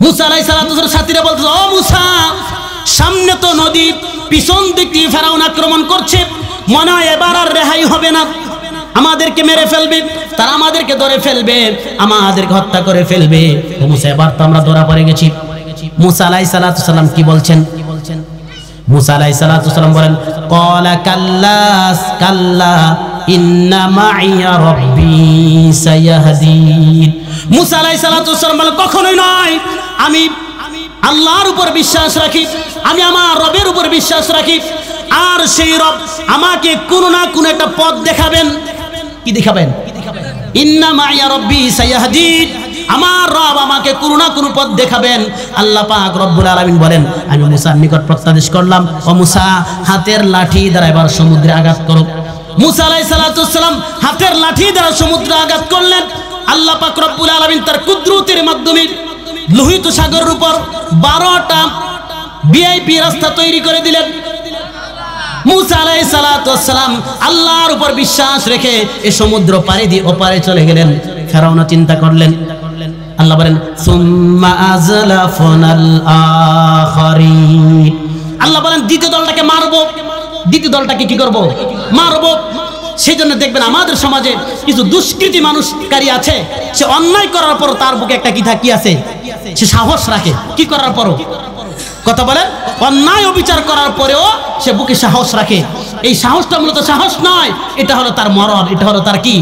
মুসা আলাইহিস সালামের সাথীরা বলছে, ও মুসা, সামনে তো নদী, পিছন দিক দিয়ে ফেরাউন আক্রমণ করছে, মনে হয় এবার আর রেহাই হবে না, আমাদেরকে মেরে ফেলবে, তারা আমাদেরকে ধরে ফেলবে, আমাদেরকে হত্যা করে ফেলবে। ও মুসা, এবার তো আমরা ধরা পড়ে গেছি। মুসা আলাইহিস সালাম কি বলছেন? মুসা আলাইহিস সালাম বলেন, ক্বালা কাল্লা কাল্লা ইন্না মাইয়া রাব্বি সায়াহদিন। মুসা আলাইহিস সালাম বলেন, কখনোই নয়, আমি আল্লাহর উপর বিশ্বাস রাখি, আমি আমার রবের উপর বিশ্বাস রাখি, আর সেই রব আমাকে কোনো না কোনো একটা পথ দেখাবেন। কি দেখাবেন? ইন্না মাইয়া রাব্বি সায়াহদিন, আমার রব আমাকে কোনো না কোনো পথ দেখাবেন। আল্লাহ পাক রব্বুল আলামিন বলেন, আমি মুসার নিকট প্রত্যাদেশ করলাম, ও মুসা, হাতের লাঠি দ্বারা এবার সমুদ্রে আঘাত করো। মুসা আলাইহিস সালাম হাতের লাঠি দ্বারা সমুদ্রে আঘাত করলেন। আল্লাহ পাক রব্বুল আলামিন তার কুদরতের মাধ্যমে লোহিত সাগরের উপর 12টা ভিআইপি রাস্তা তৈরি করে দিলেন। মুসা আলাইহিস সালাম আল্লাহর উপর বিশ্বাস রেখে এই সমুদ্র পাড়ি দিয়ে ওপারে চলে গেলেন। ফেরাউন চিন্তা করলেন, আল্লাহ বলেন, সুম্মা আযলাফনাল আখারিন। আল্লাহ বলেন, দ্বিতীয় দলটাকে মারবো। দ্বিতীয় দলটাকে কি করব? মারবো। সেই জন্য দেখবেন আমাদের সমাজে কিছু দুষ্কৃতী মানুষকারী আছে, সে অন্যায় করার পর তার বুকে একটা কি আছে, সে সাহস রাখে। কি করার পরও, কথা বলেন, অন্যায় অবিচার করার পরেও সে বুকে সাহস রাখে। এই সাহসটা মূলত সাহস নয়, এটা হলো তার মরণ, এটা হলো তার কি।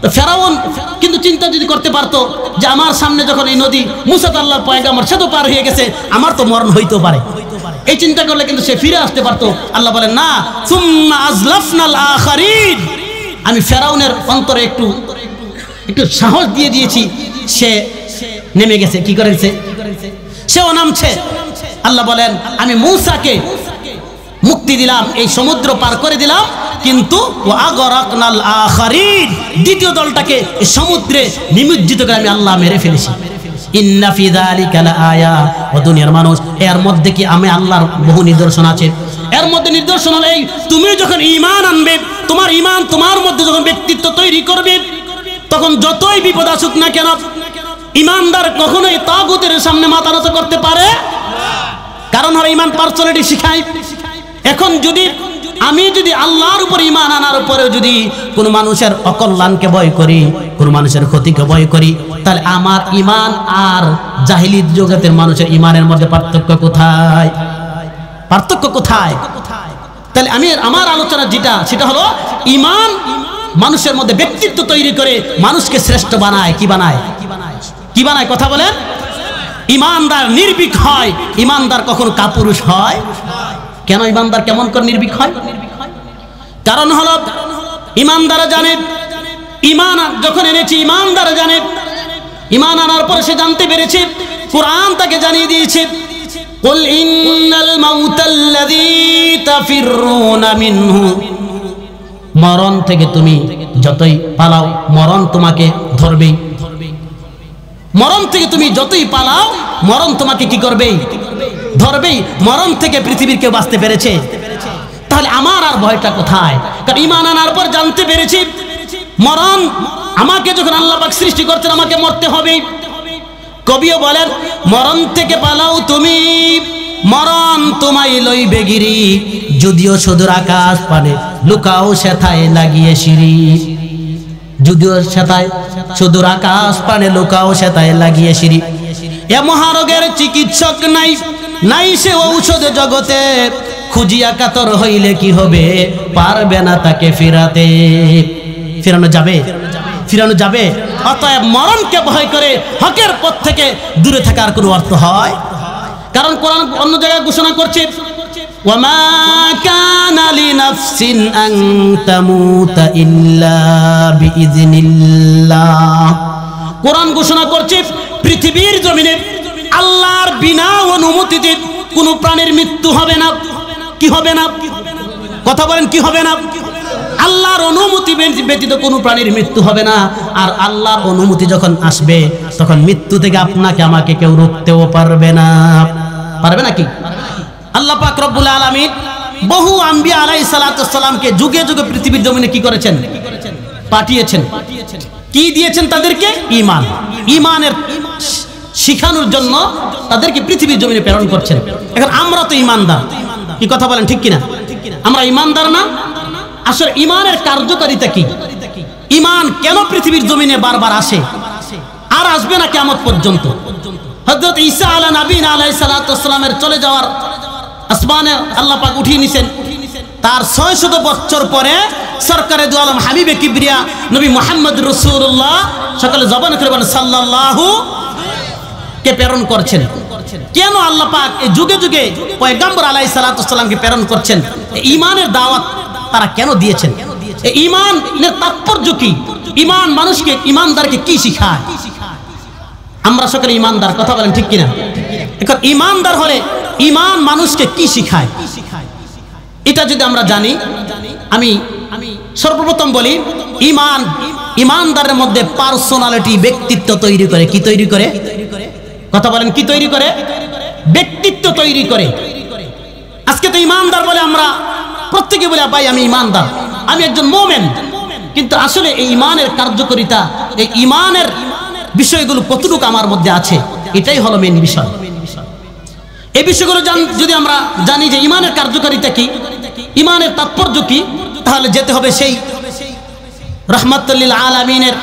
তো ফেরাউন কিন্তু চিন্তা যদি করতে পারতো যে আমার সামনে যখন এই নদী, মুসা তো আল্লাহর পয়গাম্বর, সে তো পার হয়ে গেছে, আমার তো মরণ হইতেও পারে, এই চিন্তা করলে কিন্তু সে ফিরে আসতে পারতো। আল্লাহ বলেন, না, সুম্মা আযলাফনাল আখারিন, আমি ফেরাউনের অন্তরে একটু সাহস দিয়ে দিয়েছি, সে নেমে গেছে। কি করেছে? সেও নামছে। আল্লাহ বলেন, আমি মূসাকে মুক্তি দিলাম, এই সমুদ্র পার করে দিলাম, কিন্তু ওয়াগরাকনাল আখারিন, দ্বিতীয় দলটাকে সমুদ্রে নিমজ্জিত করে আমি আল্লাহ মেরে ফেলেছি। ইন্না ফি যালিকা লাআয়া, ও দুনিয়ার মানুষ, এর মধ্যে কি আমি আল্লাহর বহু নিদর্শন আছে। এর মধ্যে নিদর্শন হলো এই, তুমি যখন ঈমান আনবে, তোমার ঈমান তোমার মধ্যে যখন ব্যক্তিত্ব তৈরি করবে, তখন যতই বিপদ আসুক না কেন, ঈমানদার কখনোই তাগুতের সামনে মাথা নত করতে পারে। কারণ হলো ঈমান পার্সোনালিটি শিখায়। এখন আমি যদি আল্লাহর উপর ঈমান আনার উপরেও যদি কোনো মানুষের অকল্যাণকে ভয় করি, কোনো মানুষের ক্ষতিকে ভয় করি, তাহলে আমার ঈমান আর জাহিলিয়ত জগতের মানুষের ঈমানের মধ্যে পার্থক্য কোথায়? পার্থক্য কোথায়? তাহলে আমার আলোচনা যেটা, সেটা হলো ঈমান মানুষের মধ্যে ব্যক্তিত্ব তৈরি করে মানুষকে শ্রেষ্ঠ বানায়। কি বানায়? কি বানায়? কথা বলেন। ঈমানদার নির্ভীক হয়। ঈমানদার কখনো কাপুরুষ হয় কেন? ঈমানদার কেমন করে নির্ভীক হয়? কারণ হলো ঈমানদার জানে, ঈমান যখন এনেছি, ঈমানদার জানে, ঈমান আনার পর সে জানতে পেরেছে, কোরআন তাকে জানিয়ে দিয়েছে, কুল ইন্নাল মাউতাল্লাযী তাফিরুনা মিনহু, মরণ থেকে তুমি যতই পালাও, মরণ তোমাকে ধরবেই। মরণ থেকে তুমি যতই পালাও, মরণ তোমাকে কি করবেই? ধরবেই। মরণ থেকে পৃথিবীর কেউ বাঁচতে পেরেছে? তাহলে আমার আর ভয়টা কোথায়? কারণ ঈমান আনার পর জানতে পেরেছি মরণ, আমাকে যখন আল্লাহ পাক সৃষ্টি করছেন, আমাকে মরতে হবে। কবিও বলেন, মরণ থেকে পালাও তুমি, মরণ তোমায় লইবে গিরি, যদিও সুদূর আকাশ পানে লুকাও সেথায় লাগিয়ে সিঁড়ি। যদিও সেথায় সুদূর আকাশ পানে লুকাও সেথায় লাগিয়ে সিঁড়ি। এ মহারোগের চিকিৎসক নাই, নাই সে ঔষধ জগতে, খুঁজিয়া কাতর হইলে কি হবে, পারবে না তাকে ফিরাতে। ফিরানো যাবে? ফিরানো যাবে। অতএব মরণকে ভয় করে হকের পথ থেকে দূরে থাকার কোনো অর্থ হয়? কারণ কোরআন অন্য জায়গায় ঘোষণা করছে, ওয়ামা কানা লিনাফসিন আন তামুতা ইল্লা বিইযনিল্লাহ। কোরআন ঘোষণা করছে, পৃথিবীর জমিনে আল্লাহর বিনা অনুমতিতে কোনো প্রাণীর মৃত্যু হবে না। কি হবে না? কথা বলেন, কি হবে না? আল্লাহর অনুমতি ব্যতীত কোনো প্রাণীর মৃত্যু হবে না। আর আল্লাহর অনুমতি যখন আসবে, তখন মৃত্যু থেকে আপনাকে আমাকে কেউ রুখতেও পারবে না। পারবে নাকি? আল্লাহ পাক রব্বুল আলামিন বহু আম্বিয়া আলাইহিস সালাতু ওয়াস সালামকে যুগে যুগে পৃথিবীর জমিনে কি করেছেন? পাঠিয়েছেন। কি দিয়েছেন তাদেরকে? ঈমান। ঈমানের শিখানোর জন্য তাদেরকে পৃথিবীর জমিনে প্রেরণ করছেন। এখন আমরা তো ইমানদার, কি কথা বলেন ঠিক কিনা? আমরা ইমানদার না? আসলে ইমানের কার্যকারিতা কি? ইমান কেন পৃথিবীর জমিনে বারবার আসে আর আসবে না কিয়ামত পর্যন্ত? হযরত ঈসা আলাইহিস সালামের চলে যাওয়ার আসমানে আল্লাহ পাক উঠিয়ে নিছেন, তার 600 বছর পরে সরকারে দু আলম হাবিবে কিবরিয়া নবী মুহাম্মদ রাসূলুল্লাহ সকলে জবান করে বলেন সাল্লাল্লাহু কে প্রেরণ করছেন। কেন আল্লাহ পাক এই যুগে যুগে পয়গম্বর আলাইহিস সালামকে প্রেরণ করছেন? ঈমানের দাওয়াত তারা কেন দিয়েছেন? এই ঈমানের তাৎপর্য কি? ঈমান মানুষকে, ঈমানদারকে কি শিখায়? আমরা সকলে ঈমানদার, কথা বলেন ঠিক কিনা? এখন ঈমানদার হলে ঈমান মানুষকে কি শিখায় এটা যদি আমরা জানি, আমি সর্বপ্রথম বলি ঈমানদারের মধ্যে পার্সোনালিটি, ব্যক্তিত্ব তৈরি করে। কি তৈরি করে? কথা বলেন, কি তৈরি করে? ব্যক্তিত্ব তৈরি করে। আজকে তো ঈমানদার বলে আমরা প্রত্যেকে বলে ভাই আমি ঈমানদার, আমি একজন মুমিন, কিন্তু আসলে এই ঈমানের কার্যকারিতা, এই ঈমানের বিষয়গুলো কতটুকু আমার মধ্যে আছে, এটাই হলো মেইন বিষয়। এই বিষয়গুলো যদি আমরা জানি যে ঈমানের কার্যকারিতা কি, ঈমানের তাৎপর্য কি, তাহলে যেতে হবে সেই রাহমাতুল লিল আলামিনের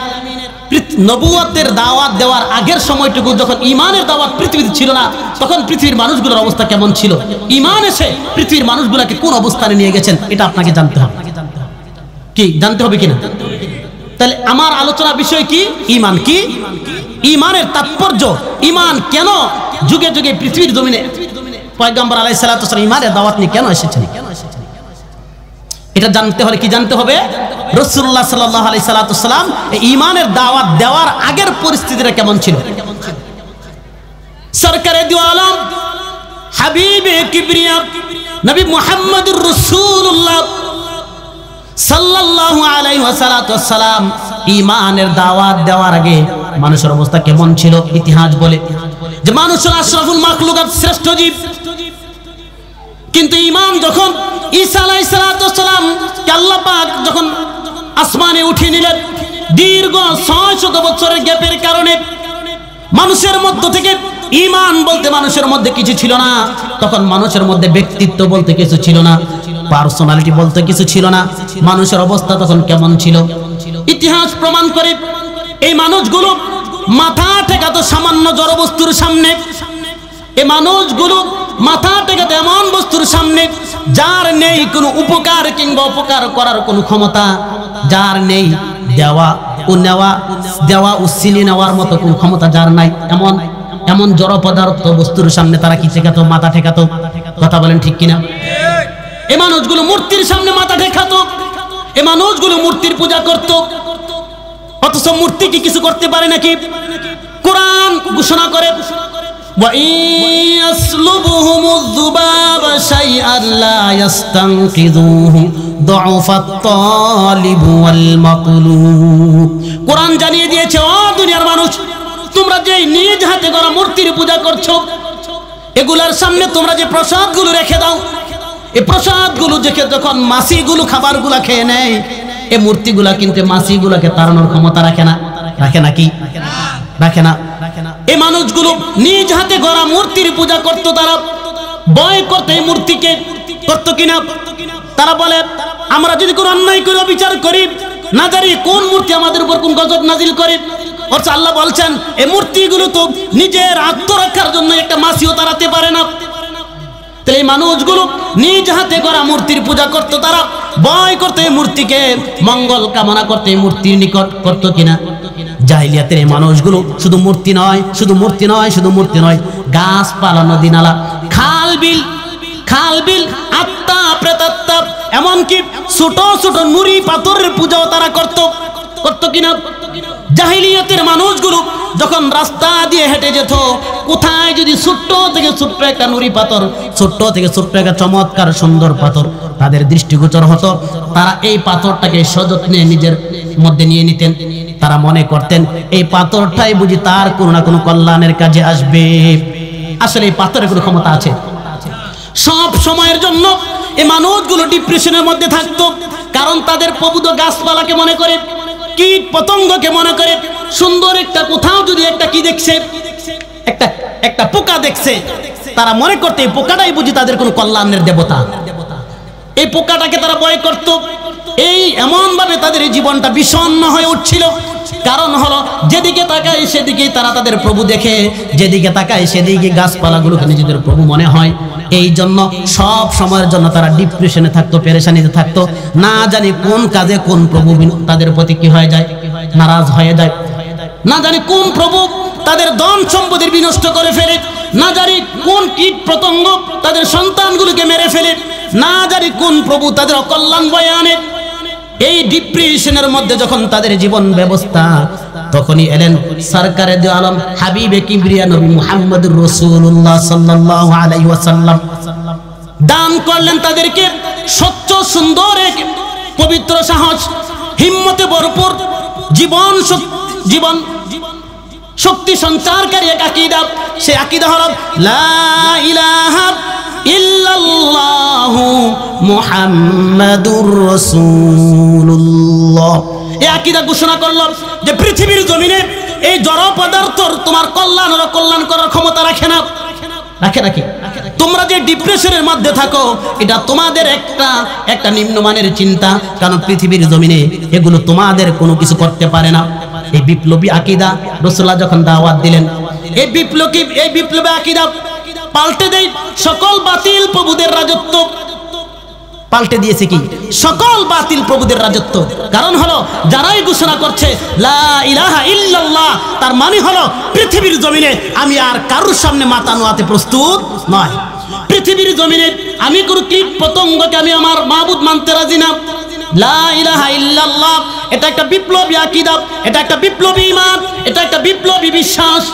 নবুয়তের দাওয়াত দেওয়ার আগের সময়টুকু, যখন ঈমানের দাওয়াত পৃথিবীতে ছিল না, তখন পৃথিবীর মানুষগুলোর অবস্থা কেমন ছিল, ঈমান এসে পৃথিবীর মানুষগুলোকে কোন অবস্থানে নিয়ে গেছেন, এটা আপনাকে জানতে হবে। কি জানতে হবে কিনা? তাহলে আমার আলোচনা বিষয় কি? ঈমান কি, ঈমানের তাৎপর্য, ঈমান কেন যুগে যুগে পৃথিবীর জমিনে পয়গম্বর আলাইহিস সালাতু ওয়াস সালাম ঈমানের দাওয়াত নিয়ে কেন এসেছেন, এটা জানতে হলে কি জানতে হবে? রাসূলুল্লাহ সাল্লাল্লাহু আলাইহি সাল্লাতু ওয়াস সালাম এই ঈমানের দাওয়াত দেওয়ার আগের পরিস্থিতিটা কেমন ছিল। সরকারে দু আলম হাবিবে কিবরিয়া নবী মুহাম্মদুর রাসূলুল্লাহ সাল্লাল্লাহু আলাইহি ওয়াসাল্লাতু সালাম ঈমানের দাওয়াত দেওয়ার আগে মানুষের অবস্থা কেমন ছিল? ইতিহাস বলে যে মানুষ আশরাফুল মাখলুকাত, শ্রেষ্ঠ জীব, কিন্তু ঈমান যখন ঈসা আলাইহিস সালাতু সালাম কে আল্লাহ পাক যখন আসমানে উঠিয়ে নিলেন, দীর্ঘ 600 বছরের গ্যাপের কারণে মানুষের মধ্য থেকে ঈমান বলতে মানুষের মধ্যে কিছু ছিল না। তখন মানুষের মধ্যে ব্যক্তিত্ব বলতে কিছু ছিল না, পার্সোনালিটি বলতে কিছু ছিল না। মানুষের অবস্থা তখন কেমন ছিল? ইতিহাস প্রমাণ করে এই মানুষগুলো মাথা ঠেকাতো সামান্য জড় বস্তুর সামনে। এই মানুষগুলো মাথা টেকাতো এমন বস্তুর সামনে যার নেই কোনো উপকার কিংবা উপকার করার কোনো ক্ষমতা, যার নেই দেওয়া ও নেওয়া, দেওয়া ও ছিনিয়ে নেওয়ার মতো কোনো ক্ষমতা যার নাই, এমন এমন জড় পদার্থ বস্তুর সামনে তারা কি ঠেকাতো? মাথা ঠেকাতো। কথা বলেন ঠিক কিনা? এই মানুষগুলো মূর্তির সামনে মাথা ঠেকাতো, এই মানুষগুলো মূর্তির পূজা করত, অথচ মূর্তি কি কিছু করতে পারে নাকি? কোরআন ঘোষণা করে কোরআন জানিয়ে দিয়েছে, ও দুনিয়ার মানুষ, তোমরা যে নিজ হাতে গড়া মূর্তির পূজা করছো, এগুলার সামনে তোমরা যে প্রসাদগুলো রেখে দাও, এই প্রসাদগুলো দেখে যখন মাছিগুলো খাবারগুলা খেয়ে নেয়, এই মূর্তিগুলা কিন্তু মাছিগুলাকে তাড়ানোর ক্ষমতা রাখে না। রাখে নাকি? রাখে না। এই মানুষগুলো নিজ হাতে গড়া মূর্তির পূজা করতো, তারা ভয় করতো এই মূর্তিকে, করতো কিনা? তারা বলে আমরা যদি কোনো অন্যায় করে বিচার করি, না জানি কোন মূর্তি আমাদের উপর কোন গজব নাজিল করে। অথচ আল্লাহ বলছেন এই মূর্তিগুলো তো নিজের আত্মরক্ষার জন্য একটা মাছিও তাড়াতে পারে না। তাহলে এই মানুষগুলো নিজ হাতে গড়া মূর্তির পূজা করতো, তারা ভয় করতো এই মূর্তিকে, মঙ্গল কামনা করতো এই মূর্তির নিকট, করতো কিনা? জাহিলিয়াতের এই মানুষগুলো শুধু মূর্তি নয়, শুধু মূর্তি নয়, শুধু মূর্তি নয়, গাছপালা, নদী নালা, খাল বিল, আত্মা প্রেতাত্মা, এমনকি ছোট ছোট নুড়ি পাথরের পূজাও তারা করতো কিনা? জাহিলিয়াতের মানুষগুলো যখন রাস্তা দিয়ে হেঁটে যেত, কোথায় যদি ছোট্ট থেকে ছোট্ট একটা নুড়ি পাথর, ছোট্ট থেকে ছোট্ট একটা চমৎকার সুন্দর পাথর তাদের দৃষ্টিগোচর হতো, তারা এই পাথরটাকে সযত্নে নিজের মধ্যে নিয়ে নিতেন। তারা মনে করতেন এই পাথরটাই বুঝি তার কোনো না কোনো কল্যাণের কাজে আসবে। আসলে এই পাথরের কোনো ক্ষমতা আছে? সব সময়ের জন্য এই মানুষগুলো ডিপ্রেশনের মধ্যে থাকতো, কারণ তাদের প্রভুত গাছপালাকে মনে করে, কীট পতঙ্গকে মনে করে, সুন্দর একটা কোথাও যদি একটা কি দেখছে, একটা পোকা দেখছে, তারা মনে করতে এই পোকাটাই বুঝি তাদের কোনো কল্যাণের দেবতা। এই পোকাটাকে তারা ভয় করত। এই এমন ভাবে তাদের এই জীবনটা বিষণ্ণ হয়ে উঠছিল। কারণ হলো যেদিকে তাকায় সেদিকেই তারা তাদের প্রভু দেখে, যেদিকে তাকায় সেদিকে গাছপালাগুলোকে নিজেদের প্রভু মনে হয়। এই জন্য সব সময়ের জন্য তারা ডিপ্রেশনে থাকতো, পেরেশানিতে থাকতো। না জানি কোন কাজে কোন প্রভু তাদের প্রতি কি হয়ে যায়, নারাজ হয়ে যায়। না জানি কোন প্রভু তাদের ধন সম্পদের বিনষ্ট করে ফেলে, না জানি কোন কীট পতঙ্গ তাদের সন্তানগুলোকে মেরে ফেলে, না জানি কোন প্রভু তাদের অকল্যাণ বয়ে আনে। এই ডিপ্রেশনের মধ্যে যখন তাদের জীবন ব্যবস্থা, তখনই এলেন সরকারে দু আলম হাবিবে কিবরিয়া নবী মুহাম্মদুর রাসূলুল্লাহ সাল্লাল্লাহু আলাইহি ওয়াসাল্লাম। দান করলেন তাদেরকে স্বচ্ছ সুন্দর এক পবিত্র সাহস, হিম্মতে ভরপুর জীবন শক্তি সঞ্চারকারী এক আকীদা। সে আকীদা হলো লা ইলাহা ইল্লাল্লাহু মুহাম্মাদুর রাসূলুল্লাহ। এই আকীদা ঘোষণা করল যে পৃথিবীর জমিনে এই জড় পদার্থর তোমার কল্যাণ ও কল্যাণ করার ক্ষমতা রাখে না। রাখে নাকি? তোমরা যে ডিপ্রেশনের মধ্যে থাকো, এটা তোমাদের একটা নিম্নমানের চিন্তা, কারণ পৃথিবীর জমিনে এগুলো তোমাদের কোনো কিছু করতে পারে না। এই বিপ্লবী আকীদা রাসূলুল্লাহ যখন দাওয়াত দিলেন, এই বিপ্লবী আকীদা পাল্টে দেয় সকল বাতিল প্রভুদের রাজত্ব। পাল্টে দিয়েছে কি? সকল বাতিল প্রভুদের রাজত্ব। কারণ হলো যারাই ঘোষণা করছে লা ইলাহা ইল্লাল্লাহ, তার মানে হলো পৃথিবীর জমিনে আমি আর কারোর সামনে মাথা নোয়াতে প্রস্তুত নয়। পৃথিবীর জমিনে আমি কোনো কীট পতঙ্গকে আমি আমার মাবুদ মানতে রাজি না। লা ইলাহা ইল্লাল্লাহ এটা একটা বিপ্লবী আকীদা, এটা একটা বিপ্লবী ঈমান, এটা একটা বিপ্লবী বিশ্বাস।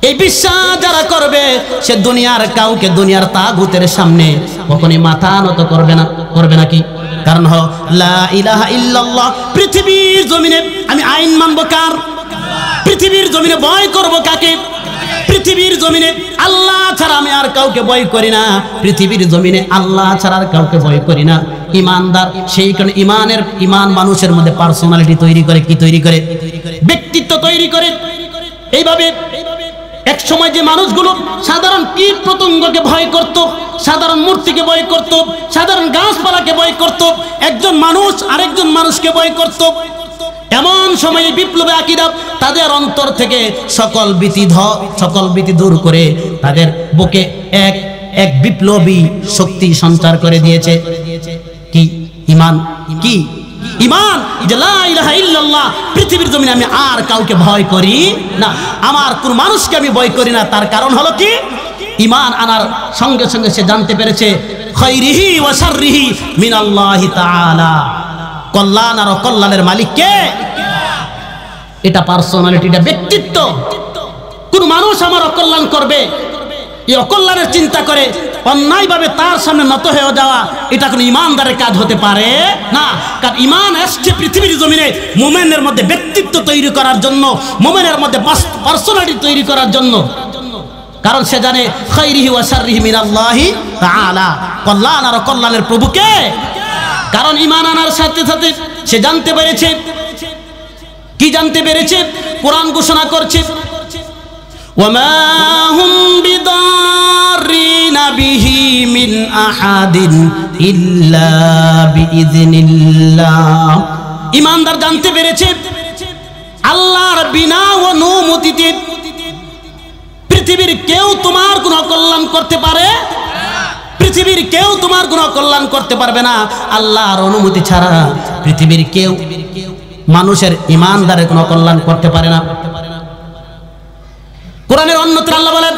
এই বিশ্বাস যারা করবে সে দুনিয়ার কাউকে, দুনিয়ার তাগুতের সামনে কখনই মাথা নত করবে না। করবে নাকি? কারণ হলো লা ইলাহা ইল্লাল্লাহ। পৃথিবীর জমিনে আমি আইন মানবো কার? পৃথিবীর জমিনে ভয় করব কাকে? পৃথিবীর জমিনে আল্লাহ ছাড়া আমি আর কাউকে ভয় করি না। পৃথিবীর জমিনে আল্লাহ ছাড়া আর কাউকে ভয় করি না। ইমানদার সেই কারণে ইমান মানুষের মধ্যে পার্সোনালিটি তৈরি করে। কি তৈরি করে? ব্যক্তিত্ব তৈরি করে। এইভাবে এক সময় যে মানুষগুলো সাধারণ কীট পতঙ্গকে ভয় করত, সাধারণ মূর্তিকে ভয় করত, সাধারণ গাছপালাকে ভয় করত, একজন মানুষ আরেকজন মানুষকে ভয় করত, এমন সময়ে বিপ্লবী আকীদা তাদের অন্তর থেকে সকল ভীতি দূর করে তাদের বুকে এক বিপ্লবী শক্তি সঞ্চার করে দিয়েছে। কি? ঈমান। কি? ঈমান যে লা ইলাহা ইল্লাল্লাহ, পৃথিবীর জমিনে আমি আর কাউকে ভয় করি না, আমার কোন মানুষকে আমি ভয় করি না। তার কারণ হলো কি? ঈমান আনার সঙ্গে সঙ্গে সে জানতে পেরেছে খায়রিহি ওয়া শাররিহি মিনাল্লাহি তাআলা, কল্যাণ আর অকল্যাণের মালিক কে? এটা পার্সোনালিটি, এটা ব্যক্তিত্ব। কোন মানুষ আমার অকল্যাণ করবে, এই অকল্যাণের চিন্তা করে অন্যায়ভাবে তার সামনে নত হয়ে যাওয়া, এটা কোনো ইমানদারের কাজ হতে পারে না। কারণ ঈমান আসছে পৃথিবীর জমিনে মুমিনের মধ্যে ব্যক্তিত্ব তৈরি করার জন্য, মুমিনের মধ্যে পার্সোনালিটি তৈরি করার জন্য। কারণ সে জানে খায়রিহি ওয়া শাররিহি মিনাল্লাহি তাআলা, কল্যাণ আর অকল্যাণের প্রভুকে। কারণ ঈমান আনার সাথে সাথে সে জানতে পেরেছে, কি জানতে পেরেছে? কোরআন ঘোষণা করছে ওয়ামা হুম বিদারিনা বিহি মিন আহাদিন ইল্লা বিইذনিল্লাহ। ঈমানদার জানতে পেরেছে আল্লাহর বিনা অনুমতিতে পৃথিবীর কেউ তোমার কোনো কল্যাণ করতে পারে? পৃথিবীর কেউ তোমার কোনো কল্যাণ করতে পারবে না আল্লাহর অনুমতি ছাড়া। পৃথিবীর কেউ মানুষের ঈমানদারের কোনো কল্যাণ করতে পারে না। কোরআনের অন্যত্র আল্লাহ বলেন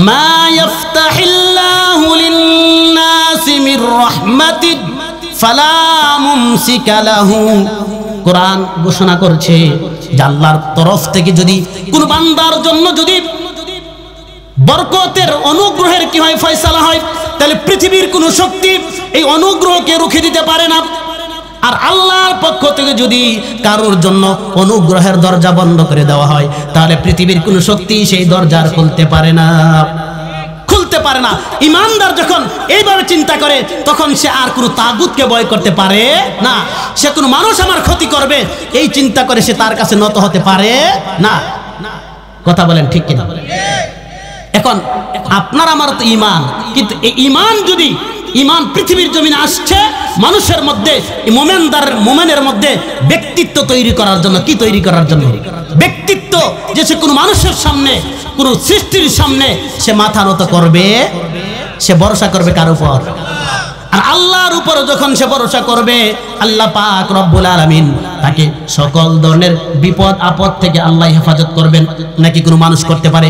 মা ইফতাহিল্লাহু লিন-নাসি মির রাহমাতিন ফালা মুমসিকা লাহু। কোরআন ঘোষণা করছে যে আল্লাহর তরফ থেকে যদি কোন বান্দার জন্য যদি বরকতের অনুগ্রহের কি হয় ফয়সালা হয়, তাহলে পৃথিবীর কোন শক্তি এই অনুগ্রহকে রুখে দিতে পারে না। আর আল্লাহর পক্ষ থেকে যদি কারোর জন্য অনুগ্রহের দরজা বন্ধ করে দেওয়া হয়, তাহলে পৃথিবীর কোন শক্তি সেই দরজার খুলতে পারে না। ঈমানদার যখন এইভাবে চিন্তা করে, তখন সে আর কোনো তাগুতকে ভয় করতে পারে না। সে কোনো মানুষ আমার ক্ষতি করবে এই চিন্তা করে সে তার কাছে নত হতে পারে না। কথা বলেন ঠিক কিনা? এখন আপনার আমার তো ঈমান, কিন্তু এই ঈমান যদি ঈমান পৃথিবীর জমিনে আসছে মানুষের মধ্যে, মোমেনের মধ্যে ব্যক্তিত্ব তৈরি করার জন্য। কি তৈরি করার জন্য? ব্যক্তিত্ব, যে সে কোনো মানুষের সামনে, কোনো সৃষ্টির সামনে সে মাথা নত করবে, সে ভরসা করবে কার উপর? আর আল্লাহর উপর যখন সে ভরসা করবে, আল্লাহ পাক রব্বুল আলামিন তাকে সকল ধরনের বিপদ আপদ থেকে আল্লাহ হেফাজত করবেন। নাকি কোনো মানুষ করতে পারে?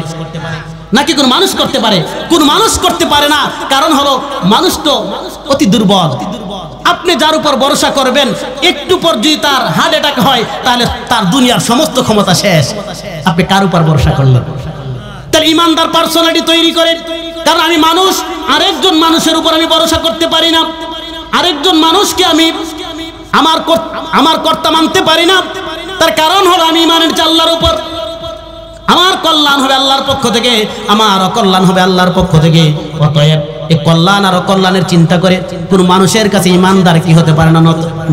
নাকি কোনো মানুষ করতে পারে? কোন মানুষ করতে পারে না। কারণ হলো মানুষ তো অতি দুর্বল। আপনি যার উপর ভরসা করবেন, একটু পর যদি তার হার্ট অ্যাটাক হয়, তাহলে তার দুনিয়ার সমস্ত ক্ষমতা শেষ। আপনি কার উপর ভরসা করলেন? তাহলে ইমানদার পার্সোনালিটি তৈরি করেন। কারণ আমি মানুষ, আরেকজন মানুষের উপর আমি ভরসা করতে পারি না, আরেকজন মানুষকে আমি আমার কর্তা মানতে পারি না। তার কারণ হলো আমি ইমানের আল্লাহর উপর। আমার কল্যাণ হবে আল্লাহর পক্ষ থেকে, আমার অকল্যাণ হবে আল্লাহর পক্ষ থেকে। অতএব এই কল্যাণ আর অকল্যাণের চিন্তা করে কোন মানুষের কাছে ইমানদার কি হতে পারে না,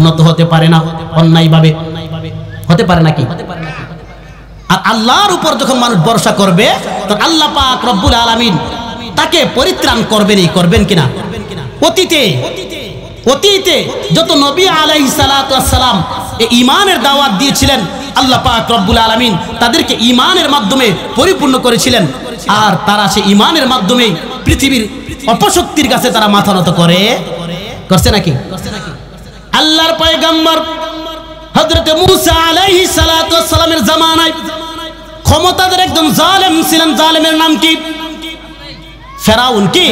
নত হতে পারে না, অন্যায়ভাবে হতে পারে নাকি? আর আল্লাহর উপর যখন মানুষ ভরসা করবে, তখন আল্লাহ পাক রব্বুল আলামিন তাকে পরিত্রাণ করবেন কিনা? অতীতে যত নবী আলাইহিস সালাতু ওয়াস সালাম এই ঈমানের দাওয়াত দিয়েছিলেন, আল্লাহ পাক রব্বুল আলামিন তাদেরকে ঈমানের মাধ্যমে পরিপূর্ণ করেছিলেন। আর তারা সেই ঈমানের মাধ্যমে পৃথিবীর অপশক্তির কাছে তারা মাথা নত করছে নাকি? আল্লাহর পয়গম্বর হযরত মূসা আলাইহিস সালাতু ওয়াস সালামের জামানায় ক্ষমতাধর একজন জালেম ছিলেন। জালেমের নাম কি? ফেরাউন। কি?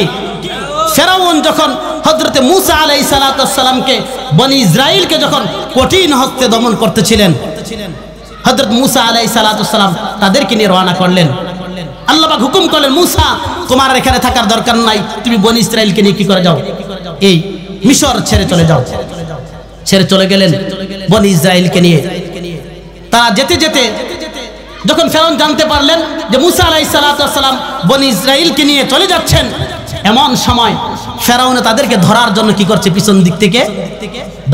ফেরাউন যখন হযরত মূসা আলাইহিস সালাতু ওয়াস সালামকে, বনি ইসরাইলকে যখন কঠিন হস্তে দমন করতেছিলেন, হযরত মূসা আলাইহিস সালাতু ওয়াস সালাম তাদেরকে নিয়ে রওনা করলেন। আল্লাহ পাক হুকুম করলেন, মূসা তোমার এখানে থাকার দরকার নাই, তুমি বনি ইসরাইলকে নিয়ে কি করে যাও, এই মিশর ছেড়ে চলে যাও। ছেড়ে চলে গেলেন বনি ইসরাইলকে নিয়ে। তারা যেতে যেতে যখন ফেরাউন জানতে পারলেন যে মূসা আলাইহিস সালাতু ওয়াস সালাম বনি ইসরাইলকে নিয়ে চলে যাচ্ছেন, এমন সময় ফেরাউন তাদেরকে ধরার জন্য কি করছে? পিছন দিক থেকে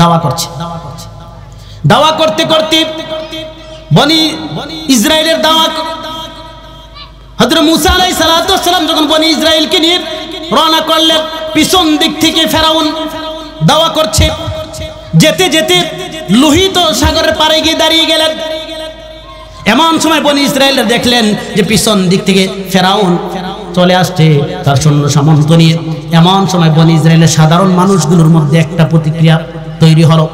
দাওয়া করছে। দাওয়া করতে করতে বনি ইসরাইলের দাওয়া, হযরত মূসা আলাইহিস সালাতু ওয়াস সালাম যখন বনি ইসরাইলকে নিয়ে রওনা করলেন, পিছন দিক থেকে ফেরাউন দাওয়া করছে। যেতে যেতে লোহিত সাগরের পাড়ে গিয়ে দাঁড়িয়ে গেলেন। এমন সময় বনি ইসরাইল দেখলেন যে পিছন দিক থেকে ফেরাউন চলে আসছে তার সৈন্য সামন্ত নিয়ে। এমন সময় বনি ইসরাইলের সাধারণ মানুষগুলোর মধ্যে একটা প্রতিক্রিয়া তৈরি হলো।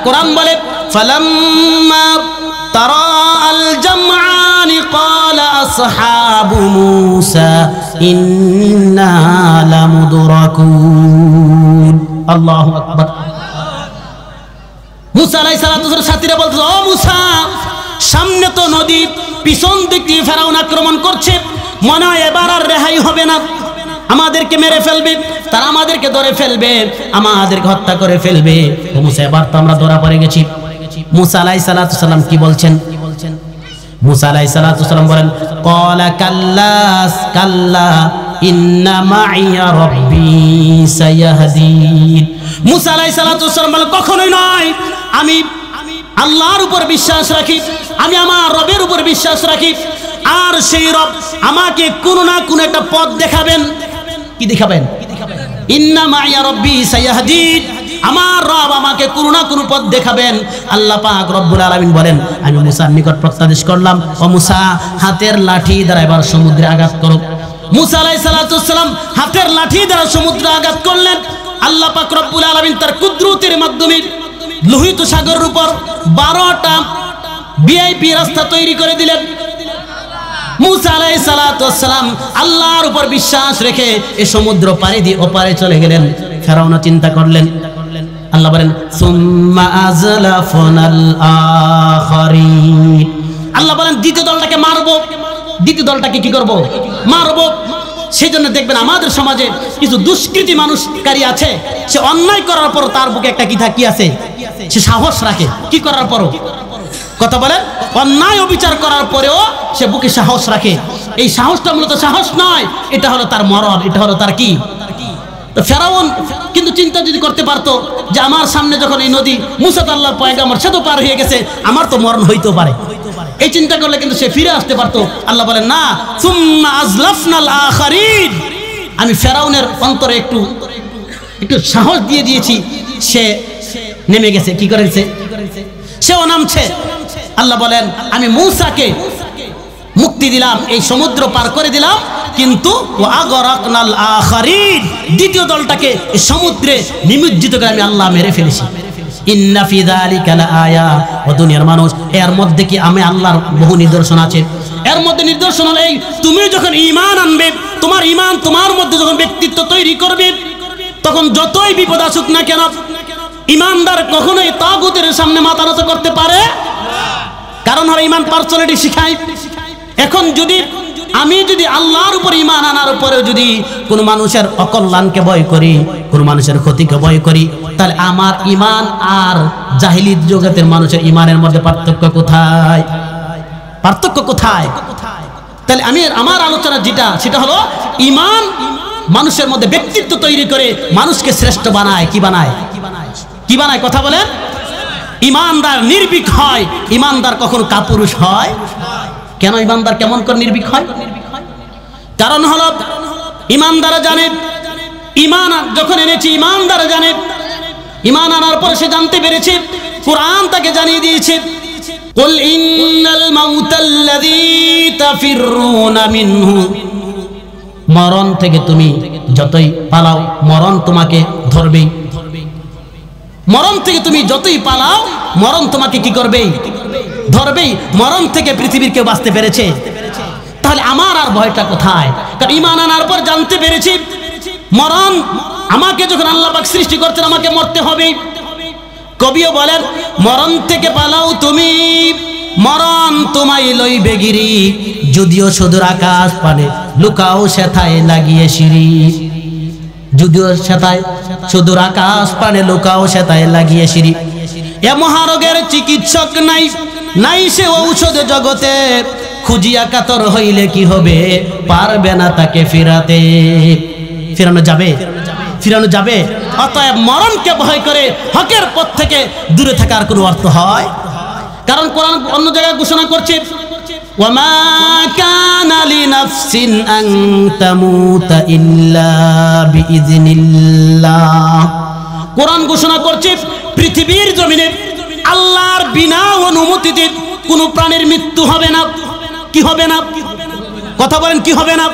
কোরআন বলে, ফালাম্মা তারা আল জামআন ক্বালা আসহাবু মূসা ইন্না লামুদরাকুন। আল্লাহু আকবার। মূসা আলাইহিস সালামের সাথীরা বলতেছে, ও মূসা, সামনে তো নদী, পিছন দিক দিয়ে ফেরাউন আক্রমণ করছে, মনে হয় এবার আর রেহাই হবে না, আমাদেরকে মেরে ফেলবে, তারা আমাদেরকে ধরে ফেলবে, আমাদেরকে হত্যা করে ফেলবে। ও মূসা, এবার তো আমরা ধরা পড়ে গেছি। মূসা আলাইহিস সালাম কি বলছেন? মূসা আলাইহিস সালাম বলেন, ক্বালা কাল্লা ইন্না মাইয়া রাব্বি সায়াহদিন। মূসা আলাইহিস সালাম বলেন, কখনোই নয়, আমি আল্লাহর উপর বিশ্বাস রাখি, আমি আমার রবের উপর বিশ্বাস রাখি, আর সেই রব আমাকে কোনো না কোনো একটা পথ দেখাবেন। কি দেখাবেন? ইন্না মাইয়া রাব্বি সায়াহদিন, আমার রব আমাকে কোনো না কোনো পথ দেখাবেন। আল্লাহ পাক রব্বুল আলামিন বলেন, আমি মূসার নিকট প্রত্যাদেশ করলাম, ও মূসা, হাতের লাঠি দ্বারা এবার সমুদ্রে আঘাত করো। মূসা আলাইহিস সালাম হাতের লাঠি দ্বারা সমুদ্রে আঘাত করলেন। আল্লাহ পাক রব্বুল আলামিন তার কুদরতের মাধ্যমে লোহিত সাগরের উপর 12টা ভিআইপি রাস্তা তৈরি করে দিলেন। মূসা আলাইহিস সালাম আল্লাহর উপর বিশ্বাস রেখে এই সমুদ্র পাড়ি দিয়ে ওপারে চলে গেলেন। ফেরাউন চিন্তা করলেন, আল্লাহ বলেন, সুম্মা আযলাফনাল আখারিন। আল্লাহ বলেন, দ্বিতীয় দলটাকে মারবো। দ্বিতীয় দলটাকে কি করব? মারবো। সেই জন্য দেখবেন আমাদের সমাজে কিছু দুষ্কৃতী মানুষকারী আছে, সে অন্যায় করার পর তার বুকে একটা কি আছে? সে সাহস রাখে। কি করার পরও? কথা বলেন, অন্যায় অবিচার করার পরেও সে বুকে সাহস রাখে। এই সাহসটা মূলত সাহস নয়, এটা হলো তার মরণ, এটা হলো তার কি? তো ফেরাউন কিন্তু চিন্তা যদি করতে পারতো যে আমার সামনে যখন এই নদী মুসা তো আল্লাহর পয়গাম্বর, সে তো পার হয়ে গেছে, আমার তো মরণ হইতেও পারে, এই চিন্তা করলে কিন্তু সে ফিরে আসতে পারতো। আল্লাহ বলেন না, সুম্মা আজলাফনাল আখারিন, আমি ফেরাউনের অন্তরে একটু সাহস দিয়ে দিয়েছি, সে নেমে গেছে। কি করেছে? সেও নামছে। আল্লাহ বলেন আমি মূসাকে মুক্তি দিলাম, এই সমুদ্র পার করে দিলাম, কিন্তু ওয়াগরাকনাল আখারিন, দ্বিতীয় দলটাকে এই সমুদ্রে নিমজ্জিত করে আমি আল্লাহ মেরে ফেলেছি। ইন্না ফি যালিকা লাআয়া, ও দুনিয়ার মানুষ, এর মধ্যে কি আমি আল্লাহর বহু নিদর্শন আছে। এর মধ্যে নিদর্শন হলো এই, তুমি যখন ঈমান আনবে, তোমার ঈমান তোমার মধ্যে যখন ব্যক্তিত্ব তৈরি করবে, তখন যতই বিপদ আসুক না কেন, ঈমানদার কখনোই তাগুতের সামনে মাথা নত করতে পারে না। কারণ হলো ঈমান পার্সোনালিটি শিখায়। এখন আমি যদি আল্লাহর উপর ঈমান আনার উপরেও যদি কোনো মানুষের অকল্যাণকে ভয় করি, কোনো মানুষের ক্ষতিকে ভয় করি, তাহলে আমার ঈমান আর জাহিলিয়ত জগতের মানুষের ঈমানের মধ্যে পার্থক্য কোথায়? পার্থক্য কোথায়? তাহলে আমার আলোচনা যেটা, সেটা হলো ঈমান মানুষের মধ্যে ব্যক্তিত্ব তৈরি করে মানুষকে শ্রেষ্ঠ বানায়। কি বানায়? কি বানায়? কথা বলেন। ঈমানদার নির্ভীক হয়। ঈমানদার কখনো কাপুরুষ হয়? কেন ঈমানদার কেমন করে নির্ভীক হয়? কারণ হলো ঈমানদার জানে, ঈমান যখন এনেছি ঈমানদার জানে, ঈমান আনার পর সে জানতে পেরেছে, কোরআন তাকে জানিয়ে দিয়েছে, কুল ইন্নাল মাউতাল্লাযী তাফিরুনা মিনহু, মরণ থেকে তুমি যতই পালাও মরণ তোমাকে ধরবেই। মরণ থেকে তুমি যতই পালাও মরণ তোমাকে কি করবেই? ধরবেই। মরণ থেকে পৃথিবীর কেউ বাঁচতে পেরেছে? তাহলে আমার আর ভয়টা কোথায়? কারণ ঈমান আনার পর জানতে পেরেছি মরণ, আমাকে যখন আল্লাহ পাক সৃষ্টি করতেন আমাকে মরতে হবে। কবিও বলেন, মরণ থেকে পালাও তুমি, মরণ তোমায় লইবে গিরি, যদিও সুদূর আকাশ পানে লুকাও সেথায় লাগিয়ে সিঁড়ি। যদিও সেথায় সুদূর আকাশ পানে লুকাও সেথায় লাগিয়ে সিঁড়ি। এ মহারোগের চিকিৎসক নাই, নাই সে ঔষধ জগতে, খুঁজিয়া কাতর হইলে কি হবে, পারবে না তাকে ফিরাতে। ফিরানো যাবে? ফিরানো যাবে? অতএব মরণকে ভয় করে হকের পথ থেকে দূরে থাকার কোনো অর্থ হয়? কারণ কোরআন অন্য জায়গায় ঘোষণা করছে, ওয়ামা কানা লিনাফসিন আন তামুতা ইল্লা বিইযনিল্লাহ। কোরআন ঘোষণা করছে পৃথিবীর জমিনে আল্লাহর বিনা অনুমতিতে কোনো প্রাণীর মৃত্যু হবে না। কি হবে না? কথা বলেন, কি হবে না?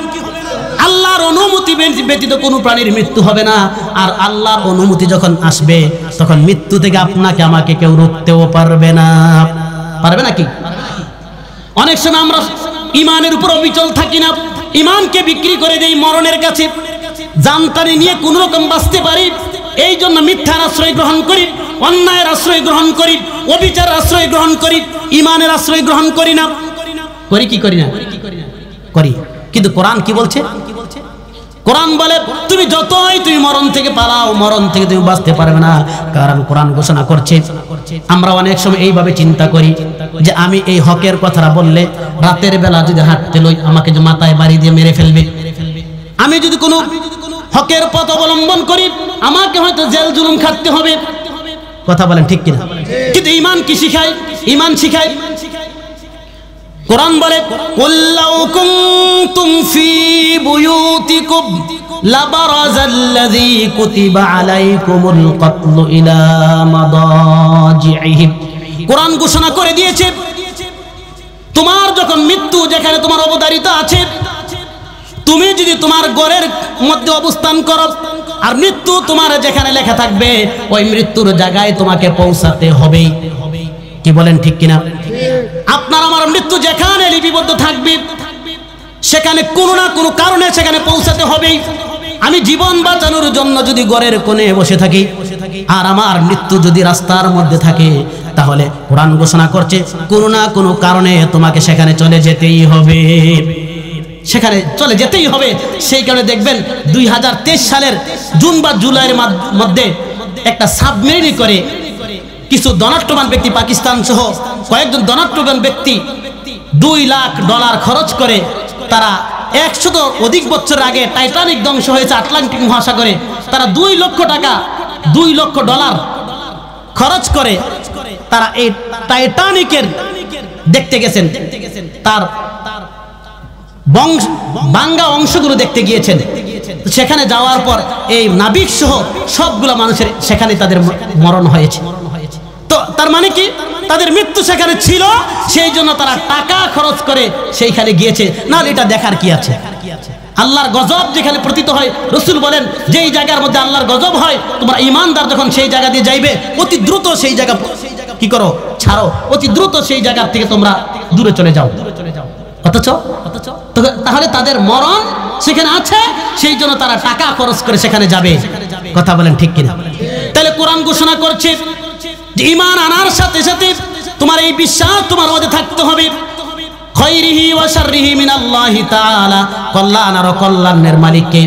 আল্লাহর অনুমতি ব্যতীত কোনো প্রাণীর মৃত্যু হবে না। আর আল্লাহর অনুমতি যখন আসবে তখন মৃত্যু থেকে আপনাকে আমাকে কেউ রুখতেও পারবে না। পারবে নাকি? অনেক সময় আমরা ঈমানের উপর অবিচল থাকি না, ঈমানকে বিক্রি করে দেই মরণের কাছে, জানতানি নিয়ে কোন রকম বাঁচতে পারি, এই জন্য মিথ্যার আশ্রয় গ্রহণ করি, অন্যায়ের আশ্রয় গ্রহণ করি, অবিচার আশ্রয় গ্রহণ করি, ঈমানের আশ্রয় গ্রহণ করি না। করি কি করি না? করি। কিন্তু কোরআন কি বলছে? কোরআন বলে তুমি যতই তুমি মরণ থেকে পালাও, মরণ থেকে তুমি বাঁচতে পারবে না। কারণ কোরআন ঘোষণা করছে। আমরা অনেক সময় এইভাবে চিন্তা করি যে আমি এই হকের কথাটা বললে রাতের বেলা যদি হাঁটতে লই আমাকে যে মাথায় বাড়ি দিয়ে মেরে ফেলবে, আমি যদি কোনো হকের পথ অবলম্বন করি আমাকে হয়তো জেল জুলুম খাটতে হবে। কথা বলেন ঠিক কিনা? কিন্তু ঈমান কি শিখায়? ঈমান শিখায় কোরআন বলে, কুল্লাউ কুনতুম ফি বুয়ুতিকুম লাবারাজাল্লাযী কুতিবা আলাইকুমুল কতলু ইলা মাদাজিহিম। কোরআন ঘোষণা করে দিয়েছে তোমার যখন মৃত্যু যেখানে তোমার অবধারিত আছে, তুমি যদি তোমার ঘরের মধ্যে অবস্থান করো আর মৃত্যু তোমার যেখানে লেখা থাকবে ওই মৃত্যুর জায়গায় তোমাকে পৌঁছাতে হবে। কি বলেন ঠিক কিনা? আপনার আমার মৃত্যু যেখানে লিপিবদ্ধ থাকবে সেখানে কোনো না কোনো কারণে সেখানে পৌঁছাতে হবে। আমি জীবন বাঁচানোর জন্য যদি ঘরের কোণে বসে থাকি আর আমার মৃত্যু যদি রাস্তার মধ্যে থাকে, তাহলে কোরআন ঘোষণা করছে কোনো না কোনো কারণে তোমাকে সেখানে চলে যেতেই হবে। সেখানে চলে যেতেই হবে। সেই কারণে দেখবেন 2023 সালের জুন বা জুলাইয়ের মধ্যে একটা সাবমেরিনে করে কিছু ধনাঢ্যবান ব্যক্তি, পাকিস্তান সহ কয়েকজন ধনাঢ্যবান ব্যক্তি $2 লাখ খরচ করে তারা 100 অধিক বছর আগে টাইটানিক ধ্বংস হয়েছে আটলান্টিক মহাসাগরে, তারা $2 লক্ষ খরচ করে তারা এই টাইটানিকের দেখতে গেছেন, তার ভাঙ্গা অংশগুলো দেখতে গিয়েছেন। সেখানে যাওয়ার পর এই নাবিক সহ সবগুলো মানুষের সেখানে তাদের মরণ হয়েছে। তো তার মানে কি, তাদের মৃত্যু সেখানে ছিল, সেই জন্য তারা টাকা খরচ করে সেইখানে গিয়েছে, নাহলে এটা দেখার কি আছে। আল্লাহর গজব যেখানে পতিত হয়, রাসূল বলেন যেই জায়গার মধ্যে আল্লাহর গজব হয়, তোমরা ঈমানদার যখন সেই জায়গা দিয়ে যাইবে, অতি দ্রুত সেই জায়গা কি করো, ছাড়ো, অতি দ্রুত সেই জায়গা থেকে তোমরা দূরে চলে যাও। অথচ তাহলে তাদের মরণ সেখানে আছে, সেই জন্য তারা টাকা খরচ করে সেখানে যাবে। কথা বলেন ঠিক কিনা? তাহলে কোরআন ঘোষণা করছে যে ঈমান আনার সাথে সাথে তোমার এই বিশ্বাস তোমার মধ্যে থাকতে হবে, খায়রিহি ওয়া শাররিহি মিনাল্লাহি তাআলা, কল্যাণ আর অকল্যাণের মালিককে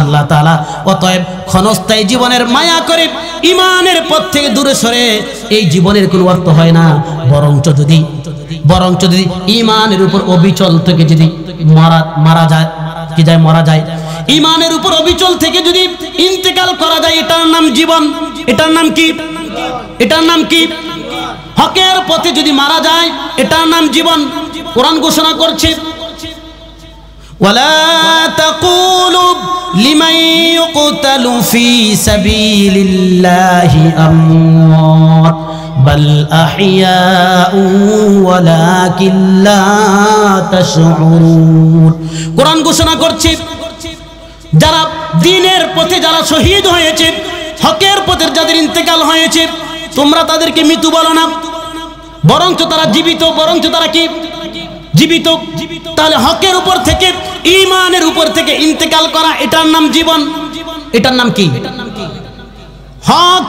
আল্লাহ তাআলা। অতএব ক্ষণস্থায়ী জীবনের মায়া করে ঈমানের পথ থেকে দূরে সরে এই জীবনের কোনো অর্থ হয় না। বরঞ্চ যদি ঈমানের উপর অবিচল থেকে যদি মারা যায়, ঈমানের উপর অবিচল থেকে যদি ইন্তেকাল করা যায়, এটার নাম জীবন। এটার নাম কি? হকের পথে যদি মারা যায়, এটার নাম জীবন। কোরআন ঘোষণা করছে, ওয়ালা তাকুলু লিমান ইউকতালু ফি সাবিলিল্লাহি আমওয়াত বাল আহইয়াউ ওয়ালাকিন লা তাশউরুন। কোরআন ঘোষণা করছে যারা দ্বীনের পথে যারা শহীদ হয়েছে, হকের পথের যাদের ইন্তেকাল হয়েছে, তোমরা তাদেরকে মৃত্যু বলো না, বরঞ্চ তারা জীবিত। বরঞ্চ তারা কি? জীবিত। তাহলে হকের উপর থেকে, ঈমানের উপর থেকে ইন্তেকাল করা, এটার নাম জীবন। এটার নাম কি? হক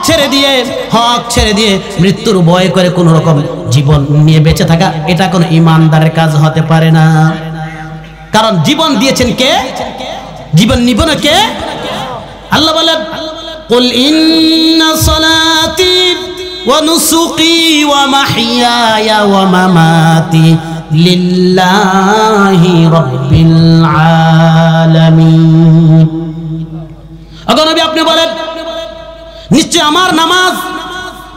ছেড়ে দিয়ে মৃত্যুর ভয় করে কোন রকম জীবন নিয়ে বেঁচে থাকা, এটা কোন ঈমানদারের কাজ হতে পারে না। কারণ জীবন দিয়েছেন কে? জীবন নিবন কে? আল্লাহ বলেন, কুল ইন্না সালাতি ওয়া নুসুকি ওয়া মাহইয়ায়া ওয়া মামাতি লিল্লাহি রাব্বিল আলামিন। আগে নবী আপনি বলেন, নিশ্চয় আমার নামাজ,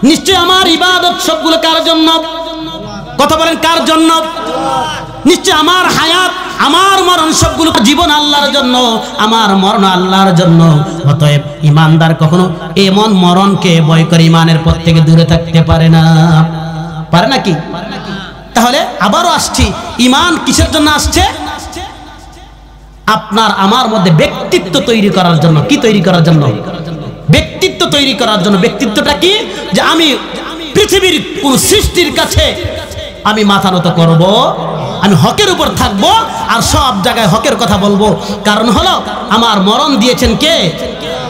নিশ্চয় আমার ইবাদত সবগুলো কার জন্য? কথা বলেন, কার জন্য? নিশ্চয় আমার হায়াত, আমার মরণ সবগুলো জীবন আল্লাহর জন্য, আমার মরণ আল্লাহর জন্য। অতএব ঈমানদার কখনো এমন মরণকে ভয় করে ঈমানের পথ থেকে দূরে থাকতে পারে না। পারে নাকি? তাহলে আবারও আসছি, ঈমান কিসের জন্য আসছে? আপনার আমার মধ্যে ব্যক্তিত্ব তৈরি করার জন্য। কি তৈরি করার জন্য? ব্যক্তিত্ব তৈরি করার জন্য। ব্যক্তিত্বটা কি? যে আমি পৃথিবীর কোন সৃষ্টির কাছে আমি মাথা নত করব, আমি হকের উপর থাকবো, আর সব জায়গায় হকের কথা বলবো। কারণ হলো আমার মরণ দিয়েছেন কে?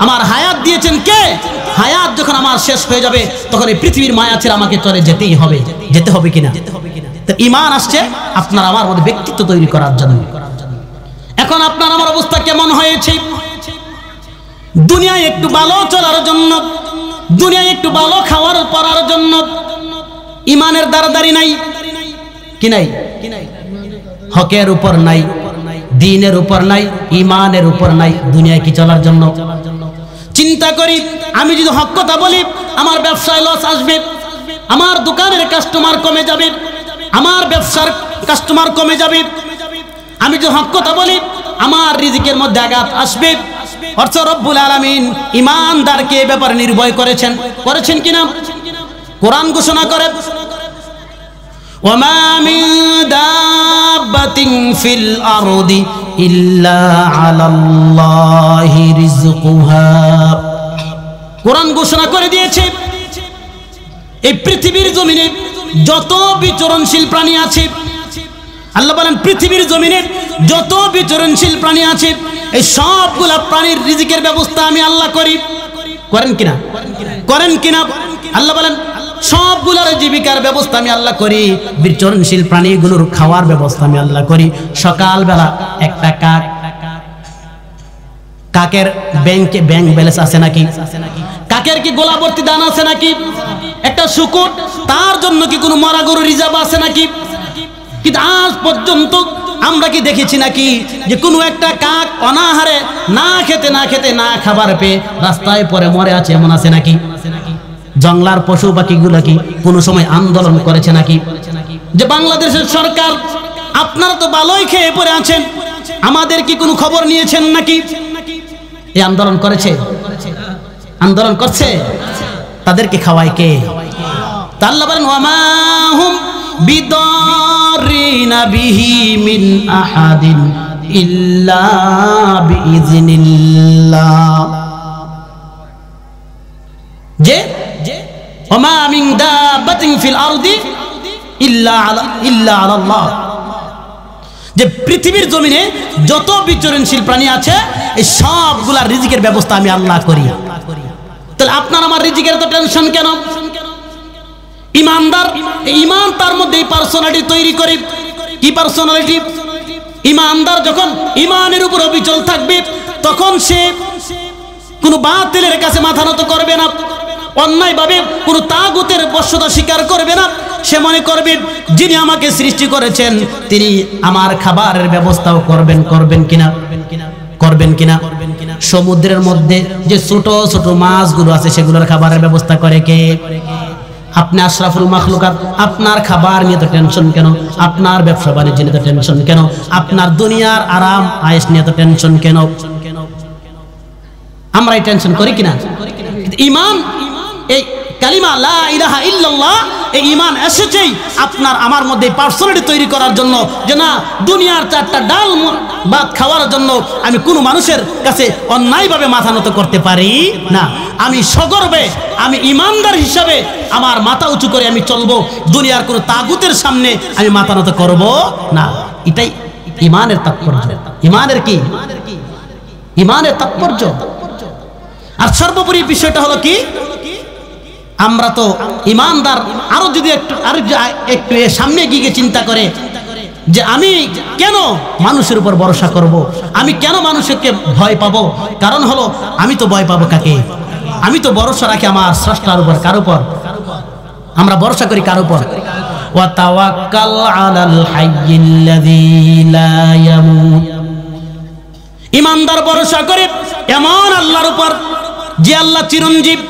আমার হায়াত দিয়েছেন কে? হায়াত যখন আমার শেষ হয়ে যাবে, তখন এই পৃথিবীর মায়া ছেড়ে আমাকে চলে যেতেই হবে। যেতে হবে কিনা? তো ঈমান আসছে আপনার আমার মধ্যে ব্যক্তিত্ব তৈরি করার জন্য। এখন আপনার আমার অবস্থা কেমন হয়েছে? দুনিয়ায় একটু ভালো চলার জন্য, দুনিয়ায় একটু ভালো খাওয়ার পরার জন্য ঈমানের দাঁড়াদারি নাই। কি নাই? হকের উপর নাই, দ্বীনের উপর নাই, ঈমানের উপর নাই। দুনিয়ায় কি চলার জন্য? চিন্তা করি, আমি যদি হক কথা বলি, আমার ব্যবসায় লস আসবে, আমার দোকানের কাস্টমার কমে যাবে, আমার ব্যবসার কাস্টমার কমে যাবে। আমি যদি হক কথা বলি, আমার রিজিকের মধ্যে আঘাত আসবে। অর্থ রব্বুল আলামিন ঈমানদারকে এই ব্যাপারে নির্ভয় করেছেন কিনা? কোরআন ঘোষণা করে, ওয়ামা মিন দাব্বাতিন ফিল আরদি ইল্লা আলাল্লাহি রিজকুহা। কোরআন ঘোষণা করে দিয়েছে, এই পৃথিবীর জমিনে যত বিচরণশীল প্রাণী আছে, আল্লাহ বলেন পৃথিবীর জমিনে যত বিচরণশীল প্রাণী আছে, এই সবগুলা প্রাণীর রিজিকের ব্যবস্থা আমি আল্লাহ করি। করেন কিনা? আল্লাহ বলেন সবগুলার জীবিকার ব্যবস্থা আমি আল্লাহ করি, বিচরণশীল প্রাণীগুলোর খাওয়ার ব্যবস্থা আমি আল্লাহ করি। সকালবেলা একটা কাকের ব্যাংক ব্যালেন্স আছে নাকি? কাকের কি গোলাবর্তী দান আছে নাকি? একটা শুকুর, তার জন্য কি কোনো মরা গরু রিজার্ভ আছে নাকি? কিন্তু আজ পর্যন্ত আমরা কি দেখেছি নাকি যে কোনো একটা কাক অনাহারে না খেতে না খাবার পেয়ে রাস্তায় পরে মরে আছে, এমন আছে নাকি? জঙ্গলার পশু পাখিগুলো কি কোনো সময় আন্দোলন করেছে নাকি যে বাংলাদেশের সরকার আপনারা তো ভালোই খেয়ে পড়ে আছেন, আমাদের কি কোনো খবর নিয়েছেন নাকি? এই আন্দোলন করেছে? আন্দোলন করছে? তাদেরকে খাওয়ায় কে? আল্লাহ বলেন ওয়ামা হুম বিদারিনা বিহি মিন আহাদিন ইল্লা বিইজনিল্লাহ। যে ওমা মিন দাবাতিন ফিল আরদি ইল্লা আলাল্লাহ, যে পৃথিবীর জমিনে যত বিচরণশীল প্রাণী আছে এই সবগুলার রিজিকের ব্যবস্থা আমি আল্লাহ করি। তাহলে আপনার আমার রিজিকের তো টেনশন কেন? ইমানদার ইমান তার মধ্যে পার্সোনালিটি তৈরি করে। কি পার্সোনালিটি? ইমানদার যখন ইমানের উপর অবিচল থাকবে তখন সে কোনো বাতিলের কাছে মাথা নত করবে না, অন্যায়ভাবে কোনো তাগুতের বশ্যতা স্বীকার করবে না। সে মনে করবে যিনি আমাকে সৃষ্টি করেছেন তিনি আমার খাবারের ব্যবস্থাও করবেন কিনা। সমুদ্রের মধ্যে যে ছোট ছোট মাছগুলো আছে সেগুলোর খাবারের ব্যবস্থা করে কে? আপনি আশরাফুল মাখলুকাত, আপনার খাবার নিয়ে তো টেনশন কেন? আপনার ব্যবসা বাণিজ্য নিয়ে তো টেনশন কেন? আপনার দুনিয়ার আরাম আয়েশ নিয়ে তো টেনশন কেন? আমরা এই টেনশন করি কিনা? ঈমান, এই কালিমা লা ইলাহা ইল্লাল্লাহ, এই ঈমান এসেছেই আপনার আমার মধ্যে পার্সোনালিটি তৈরি করার জন্য, যে না দুনিয়ার চারটা ডাল ভাত খাওয়ার জন্য আমি কোনো মানুষের কাছে অন্যায়ভাবে মাথা নত করতে পারি না। আমি সগর্বে, আমি ইমানদার হিসাবে আমার মাথা উঁচু করে আমি চলবো, দুনিয়ার কোনো তাগুতের সামনে আমি মাথা নত করব না। এটাই ঈমানের তাৎপর্য। ঈমানের কি? ঈমানের তাৎপর্য। আর সর্বোপরি বিষয়টা হলো কি, আমরা তো ইমানদার আরো যদি একটু সামনে গিয়ে চিন্তা করে যে আমি কেন মানুষের উপর ভরসা করব, আমি কেন মানুষকে ভয় পাবো? কারণ হলো আমি তো ভয় পাবো কাকে? আমি তো ভরসা রাখি আমার স্রষ্টার উপর। কার উপর আমরা ভরসা করি? কার উপর? ওয়া তাওয়াক্কাল আলাল হাইয়্যিল্লাযী লা ইয়ামুত। ইমানদার ভরসা করে এমন আল্লাহর উপর যে আল্লাহ চিরঞ্জীব,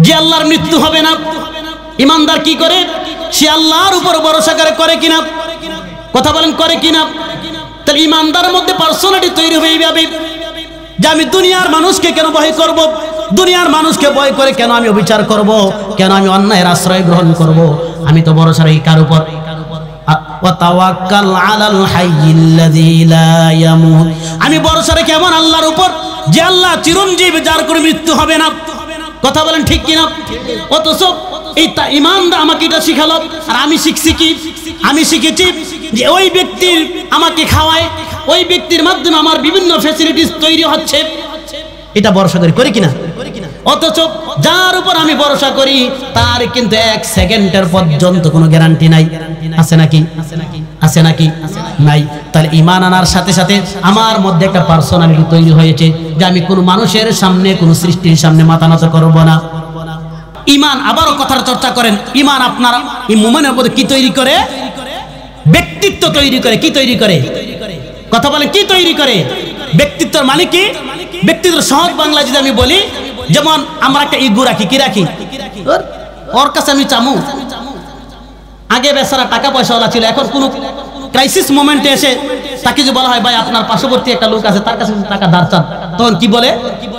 যে আল্লাহর মৃত্যু হবে না। ইমানদার কি করে? সে আল্লাহর উপর ভরসা করে কিনা? কথা বলেন, করে কিনা? তাহলে ইমানদারের মধ্যে পার্সোনালিটি তৈরি হয়ে যাবে যে আমি দুনিয়ার মানুষকে কেন ভয় করব? দুনিয়ার মানুষকে ভয় করে কেন আমি অবিচার করব? কেন আমি অন্যায়ের আশ্রয় গ্রহণ করব? আমি তো ভরসা রাখি কার উপর? ওয়া তাওয়াক্কাল আলাল হাইয়্যিল্লাযী লা ইয়ামুত। আমি ভরসা রাখি এমন আল্লাহর উপর যে আল্লাহ চিরঞ্জীব, যার কোনো মৃত্যু হবে না। কথা বলেন ঠিক কিনা? অথচ এই ইমানদার আমাকে এটা শিখালো, আর আমি শিখছি কি? আমি শিখেছি যে ওই ব্যক্তির আমাকে খাওয়ায়, ওই ব্যক্তির মাধ্যমে আমার বিভিন্ন ফ্যাসিলিটিস তৈরি হচ্ছে, এটা ভরসা করি কিনা? অথচ যার উপর আমি ভরসা করি তার কিন্তু এক সেকেন্ডের পর্যন্ত কোনো গ্যারান্টি নাই। আছে নাকি? আছে নাকি? নাই। তাহলে ঈমান আনার সাথে সাথে আমার মধ্যে একটা পার্সোনালিটি তৈরি হয়েছে যে আমি কোনো মানুষের সামনে, কোনো সৃষ্টির সামনে মাথা নত করব না। ঈমান, আবারও কথার চর্চা করেন, ঈমান আপনার এই মুমিনের মধ্যে কি তৈরি করে? ব্যক্তিত্ব তৈরি করে। কি তৈরি করে? কথা বলেন, কি তৈরি করে? ব্যক্তিত্বের মানে কি? ব্যক্তিত্বের সহজ বাংলা যদি আমি বলি, যেমন আমরা একটা ইগো রাখি। কি রাখি? ওর কাছে আমি চামু। আগে বেচারা টাকা পয়সাওয়ালা ছিল, এখন কোনো ক্রাইসিস মোমেন্টে এসে তাকে যে বলা হয় ভাই আপনার পার্শ্ববর্তী একটা লোক আছে, তার কাছে টাকা ধার চান, তখন কি বলে?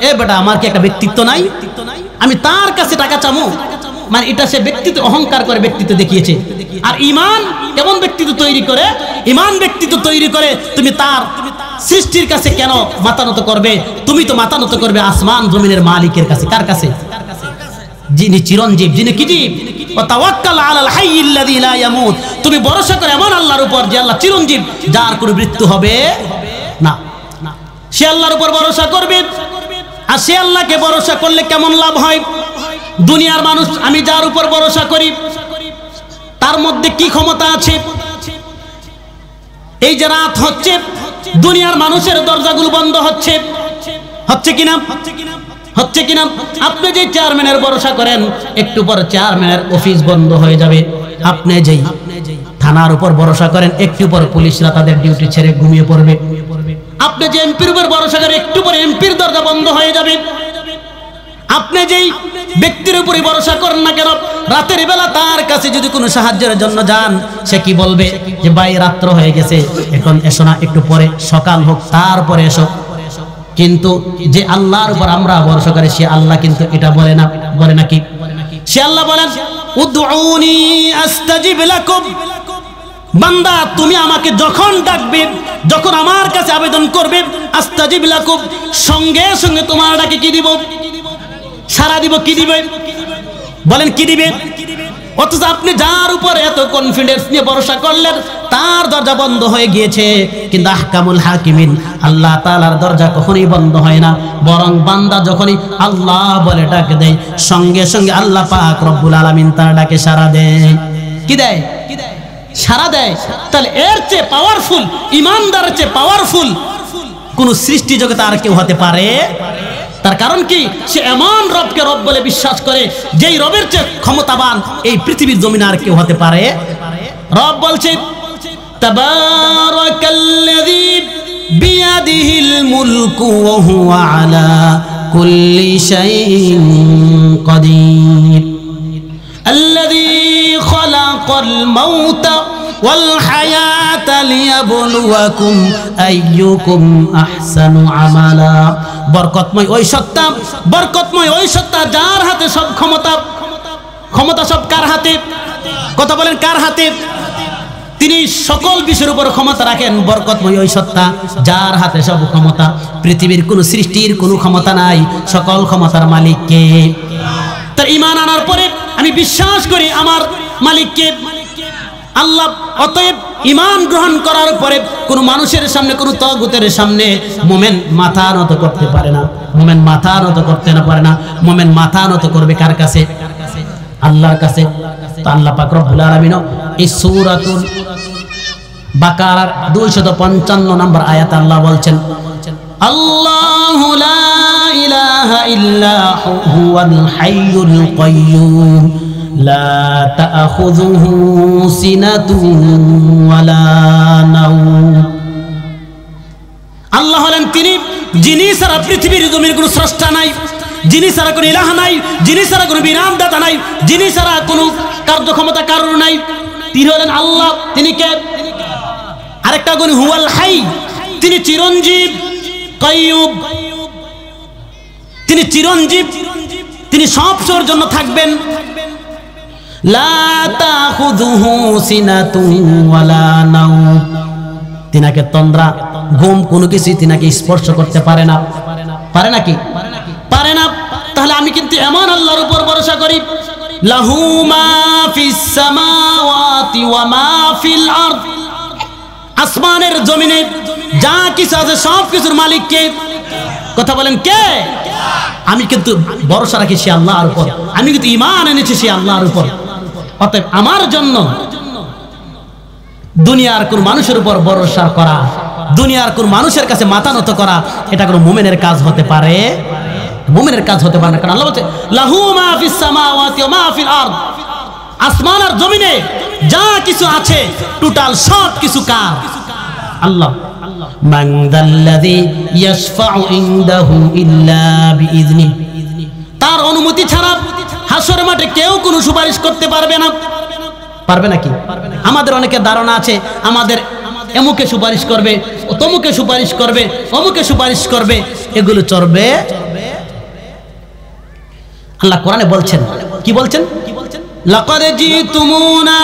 এ বেটা আমার কি একটা ব্যক্তিত্ব নাই? আমি তার কাছে টাকা চামু। মানে এটা সে ব্যক্তিত্ব, অহংকার করে ব্যক্তিত্ব দেখিয়েছে। আর ঈমান কেমন ব্যক্তিত্ব তৈরি করে? ঈমান ব্যক্তিত্ব তৈরি করে তুমি তার সৃষ্টির কাছে কেন মাথা নত করবে? তুমি তো মাথা নত করবে আসমান জমিনের মালিকের কাছে। কার কাছে? যিনি চিরঞ্জীব, যিনি কি জীব। ওয়া তাওয়াক্কাল আলাল হাইয়্যিল্লাযী লা ইয়ামুত। তুমি ভরসা করে এমন আল্লাহর উপর যে আল্লাহ চিরঞ্জীব, যার কোনো মৃত্যু হবে না। সে আল্লাহর উপর ভরসা করবে। আর সে আল্লাহকে ভরসা করলে কেমন লাভ হয়? দুনিয়ার মানুষ, আমি যার উপর ভরসা করি তার মধ্যে কি ক্ষমতা আছে? এই যে রাত হচ্ছে, দুনিয়ার মানুষের দরজাগুলো বন্ধ হচ্ছে কিনা? হচ্ছে কিনা? আপনি যে চেয়ারম্যানের ভরসা করেন, একটু পর চেয়ারম্যানের অফিস বন্ধ হয়ে যাবে। আপনি যেই থানার উপর ভরসা করেন, একটু পর পুলিশরা তাদের ডিউটি ছেড়ে ঘুমিয়ে পড়বে। আপনি যে এমপির উপর ভরসা করেন, একটু পরে এমপির দরজা বন্ধ হয়ে যাবে। আপনি যেই ব্যক্তির উপরে ভরসা করেন না কেন, রাতের বেলা তার কাছে যদি কোনো সাহায্যের জন্য যান, সে কি বলবে যে ভাই রাত্র হয়ে গেছে, এখন এসো না, একটু পরে সকাল হোক তারপরে এসো। কিন্তু যে আল্লাহর উপর আমরা ভরসা করি, সে আল্লাহ কিন্তু এটা বলে না, বলে নাকি? সে আল্লাহ বলেন উদউনি আস্তাজিব লাকুম, বান্দা তুমি আমাকে যখন ডাকবে, যখন আমার কাছে আবেদন করবে, আস্তাজিব লাকুম, সঙ্গে সঙ্গে তোমার ডাকে কি দিব? সারা দিব। কি দিবে বলেন? কি দিবে? অথচ আপনি যার উপর এত কনফিডেন্স নিয়ে ভরসা করলেন, তার দরজা বন্ধ হয়ে গিয়েছে। কিন্তু আহকামুল হাকিমিন, আল্লাহ তাআলার দরজা কখনোই বন্ধ হয় না, বরং বান্দা যখনই আল্লাহ বলে ডাক দেয়, সঙ্গে সঙ্গে আল্লাহ পাক রব্বুল আলামিন তার ডাকে সাড়া দেয়। কি দেয়? সাড়া দেয়। তাহলে এর চেয়ে পাওয়ারফুল, ইমানদারের চেয়ে পাওয়ারফুল কোন সৃষ্টি জগতে আর কেউ হতে পারে? তার কারণ কি? সে এমন রবকে রব বলে বিশ্বাস করে, যেই রবের চেয়ে ক্ষমতাবান এই পৃথিবীর জমিনে আর কেউ হতে পারে? রব বলছে তাবারাকাল্লাযী বিয়াদিহিল মুলকু ওয়া হুয়া আলা কুল্লি শাইইন কাদির আল্লাযী খালাকাল মাউতা ওয়াল হায়াতা লিয়াবলুয়াকুম আইয়ুকুম আহসানু আমালা। বরকতময় ওই সত্তা, বরকতময় ওই সত্তা যার হাতে সব ক্ষমতা। ক্ষমতা সব কার হাতে? কথা বলেন, কার হাতে? তিনি সকল বিষয়ের উপর ক্ষমতা রাখেন। বরকতময় ওই সত্তা যার হাতে সব ক্ষমতা। পৃথিবীর কোন সৃষ্টির কোনো ক্ষমতা নাই, সকল ক্ষমতার মালিক কে? তার ঈমান আনার পরে আমি বিশ্বাস করি আমার মালিককে, আল্লাহ। অতএব ঈমান গ্রহণ করার পরে কোনো মানুষের সামনে, কোনো তাগুতের সামনে মুমিন মাথা নত করতে পারে না। মুমিন মাথা নত করতে না পারে না। মুমিন মাথা নত করবে কার কাছে? আল্লাহর কাছে। তো আল্লাহ পাক রব্বুল আলামিন এই সূরাতুল বাকারার 255 নম্বর আয়াতে আল্লাহ বলছেন, আল্লাহু লা ইলাহা ইল্লা হুয়াল হাইয়ুল কাইয়্যুম লা তাআখুযুহু সিনাতুন ওয়ালা নাওম। আল্লাহ হলেন তিনি, যিনি সারা পৃথিবীর জমির কোনো স্রষ্টা নাই, যিনি সারা কোনো ইলাহ নাই, যিনি সারা কোনো বিরামদাতা নাই, যিনি সারা কোনো কার্যক্ষমতা কারণ নাই। তিনি হলেন আল্লাহ। তিনি কে? আরেকটা গুণ হুয়াল হাই, তিনি চিরঞ্জীব। কাইয়্যুম, তিনি চিরঞ্জীব, তিনি সব সময়ের জন্য থাকবেন। লা তাখুযুহু সিনাতুন ওয়ালা নাওম, তিনাকে তন্দ্রা, ঘুম কোনো কিছু তিনাকে স্পর্শ করতে পারে না। পারে নাকি? পারে না। তাহলে আমি কিন্তু এমন আল্লাহর উপর ভরসা করি, লাহু মা ফিস সামাওয়াতি ওয়া মা ফিল আরদ, আসমানের জমিনে যা কিছু আছে সব কিছুর মালিক কে? কথা বলেন, কে? আমি কিন্তু ভরসা রাখি সে আল্লাহর উপর, আমি কিন্তু ঈমান এনেছি সে আল্লাহর উপর। অতএব আমার জন্য দুনিয়ার কোন মানুষের উপর ভরসা করা, দুনিয়ার কোন মানুষের কাছে মাথা নত করা, এটা কোনো মুমিনের কাজ হতে পারে? মুমিনের কাজ হতে পারে না। কারণ আল্লাহ বলছে লাহু মা ফিস সামাওয়াতি ওয়া মা ফিল আরদ, আসমান আর জমিনে যা কিছু আছে টোটাল সব কিছু কার? আল্লাহ। মান যাল্লাযী ইয়াশফাউ ইনদাহু ইল্লা বিইযনি, তার অনুমতি ছাড়া হাসরের মাঠে কেউ কোনো সুপারিশ করতে পারবে না। পারবে নাকি? আমাদের অনেকের ধারণা আছে আমাদের এমুকে সুপারিশ করবে, তমুকে সুপারিশ করবে, অমুকে সুপারিশ করবে, এগুলো চলবে? আল্লাহ কোরআনে বলছেন, কি বলছেন? লাকাদ জিতুমুনা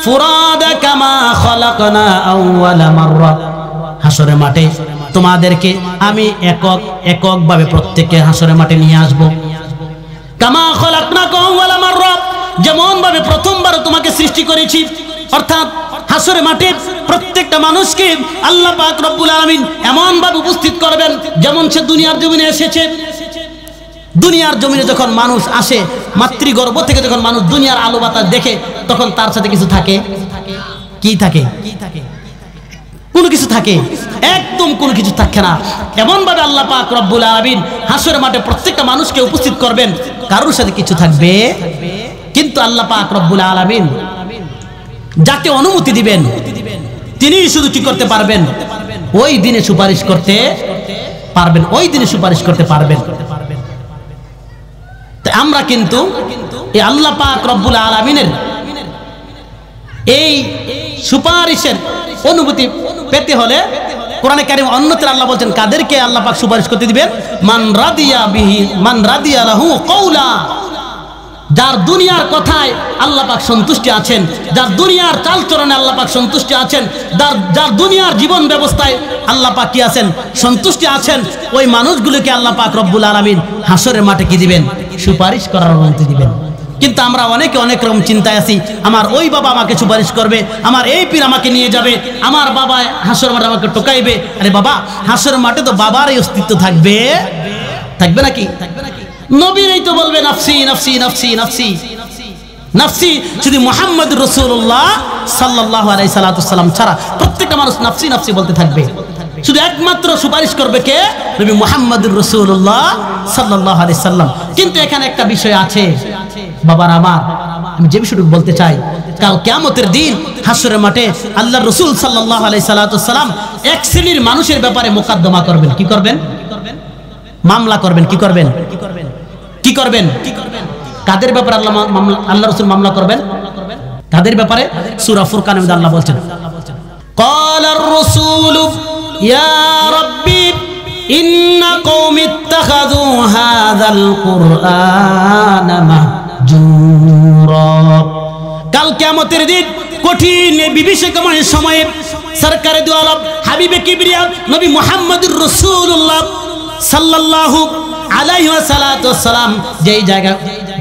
ফুরাদা কামা খালাকনা আউওয়ালা মাররা, হাসরের মাঠে তোমাদেরকে আমি একক একক ভাবে প্রত্যেককে হাসরের মাঠে নিয়ে আসব। কামা খালাকনাকুম আউওয়ালা মাররা, যেমন ভাবে প্রথমবার তোমাকে সৃষ্টি করেছি। অর্থাৎ হাসরের মাঠে প্রত্যেকটা মানুষকে আল্লাহ পাক রব্বুল আলামিন এমন ভাবে উপস্থিত করবেন যেমন সে দুনিয়ার জমিনে এসেছে। দুনিয়ার জমিনে যখন মানুষ আসে, মাতৃগর্ভ থেকে যখন মানুষ দুনিয়ার আলো বাতাস দেখে, তখন তার সাথে কিছু থাকে? কি থাকে? কোনো কিছু থাকে? একদম কোনো কিছু থাকে না। এমন ভাবে আল্লাহ পাক রব্বুল আলামিন হাসরের মাঠে প্রত্যেকটা মানুষকে উপস্থিত করবেন, কারোর সাথে কিছু থাকবে? কিন্তু আল্লাহ পাক রব্বুল আলামিন যাকে অনুমতি দিবেন তিনিই শুধু কি করতে পারবেন, ওই দিনে সুপারিশ করতে পারবেন, ওই দিনে সুপারিশ করতে পারবেন। আমরা কিন্তু এই আল্লাহ পাক রব্বুল আলামিনের এই সুপারিশের অনুভূতি পেতে হলে কোরআনে কারীম অন্যত্র আল্লাহ বলছেন কাদেরকে আল্লাহ পাক সুপারিশ করতে দিবেন, মান রাদিয়া বিহি মান রাদিয়া লাহু কওলা, যার দুনিয়ার কথায় আল্লাহ পাক সন্তুষ্টি আছেন, যার দুনিয়ার চালচরণে আল্লাহ পাক সন্তুষ্টি আছেন, যার দুনিয়ার জীবন ব্যবস্থায় আল্লাহ পাক কি আছেন, সন্তুষ্টি আছেন, ওই মানুষগুলোকে আল্লাহ পাক রব্বুল আলামিন হাসরের মাঠে কি দিবেন, সুপারিশ করার অনুমতি দিবেন। কিন্তু আমরা অনেকে অনেক রকম চিন্তায় আছি, আমার ওই বাবা আমাকে সুপারিশ করবে, আমার এই পীর আমাকে নিয়ে যাবে, আমার বাবা হাসর মাঠে আমাকে টোকাইবে। আরে বাবা, হাসর মাঠে তো বাবারই অস্তিত্ব থাকবে, থাকবে নাকি? নবীরই তো বলবে নাফসি নাফসি নাফসি নাফসি নাফসি। শুধু মুহাম্মদুর রাসূলুল্লাহ সাল্লাল্লাহু আলাইহি সাল্লাম ছাড়া প্রত্যেকটা মানুষ নাফসি নাফসি বলতে থাকবে। শুধু একমাত্র সুপারিশ করবে কে? নবী মুহাম্মদুর রাসূলুল্লাহ সাল্লাল্লাহু আলাইহি সাল্লাম। কিন্তু এখানে একটা বিষয় আছে বাবার আমার, আমি যে বিষয়টুকু বলতে চাই, কাল কিয়ামতের দিন হাসরের মাঠে আল্লাহর রাসূল সাল্লাল্লাহু আলাইহি সাল্লাম এক শ্রেণীর মানুষের ব্যাপারে মোকদ্দমা করবেন। কি করবেন? মামলা করবেন। কি করবেন? কি করবেন? কাদের ব্যাপারে আল্লাহ রাসূল মামলা করবেন? কাদের ব্যাপারে? সূরা ফুরকানের মধ্যে আল্লাহ বলছেন, ক্বালার রাসূলু ইয়া রাব্বি ইন্না কওমি ইত্তাখাযু হাযাল কুরআনা মাহজুরা। কাল কিয়ামতের দিন কঠিন বিভীষিকাময় সময়ে সরকারে দু আলম হাবিবে কিবরিয়া নবী মুহাম্মদুর রাসূলুল্লাহ সাল্লাল্লাহু আলাইহি ওয়াসাল্লাম যেই জায়গায়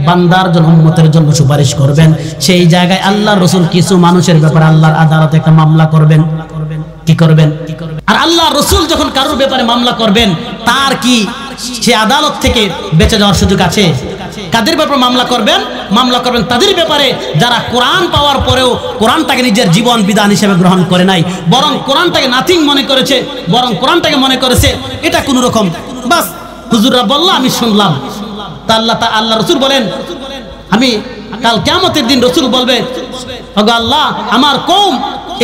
বান্দার জন্য উম্মতের জন্য সুপারিশ করবেন, সেই জায়গায় আল্লাহর রাসূল কিছু মানুষের ব্যাপারে আল্লাহর আদালতে একটা মামলা করবেন। কি করবেন? আর আল্লাহর রাসূল যখন কারোর ব্যাপারে মামলা করবেন, তার কি সে আদালত থেকে বেঁচে যাওয়ার সুযোগ আছে? কাদের ব্যাপারে মামলা করবেন? মামলা করবেন তাদের ব্যাপারে যারা কোরআন পাওয়ার পরেও কোরআনটাকে নিজের জীবন বিধান হিসেবে গ্রহণ করে নাই, বরং কোরআনটাকে নাথিং মনে করেছে, বরং কোরআনটাকে মনে করেছে এটা কোন রকম, বাস হুজুররা বলল আমি শুনলাম। তা আল্লাহ রাসূল বলেন, আমি কাল কিয়ামতের দিন রাসূল বলবে, ওগো আল্লাহ, আমার কওম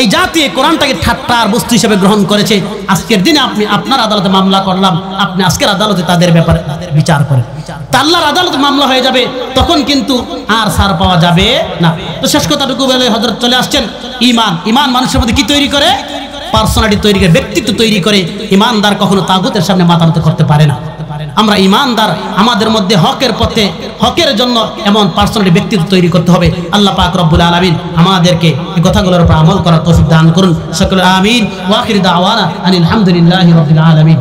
এই জাতি কোরআনটাকে ঠাট্টার বস্তু হিসেবে গ্রহণ করেছে, আজকের দিনে আপনি আপনার আদালতে মামলা করলাম, আপনি আজকের আদালতে তাদের ব্যাপারে বিচার করেন। তা আল্লাহর আদালতে মামলা হয়ে যাবে, তখন কিন্তু আর ছাড় পাওয়া যাবে না। তো শেষ কথাটুকু বলে হযরত চলে আসছেন, ঈমান মানুষের মধ্যে কি তৈরি করে? পার্সোনালিটি তৈরি করে, ব্যক্তিত্ব তৈরি করে। ঈমানদার কখনো তাগুতের সামনে মাথা নত করতে পারে না। আমরা ঈমানদার, আমাদের মধ্যে হকের পথে হকের জন্য এমন পার্সোনালিটি ব্যক্তিত্ব তৈরি করতে হবে। আল্লাহ পাক রব্বুল আলামিন আমাদেরকে এই কথাগুলোর উপর আমল করার তৌফিক দান করুন। সকলে আমিন। ওয়া আখির দাওয়ানা আনিল হামদুলিল্লাহি রাব্বিল আলামিন।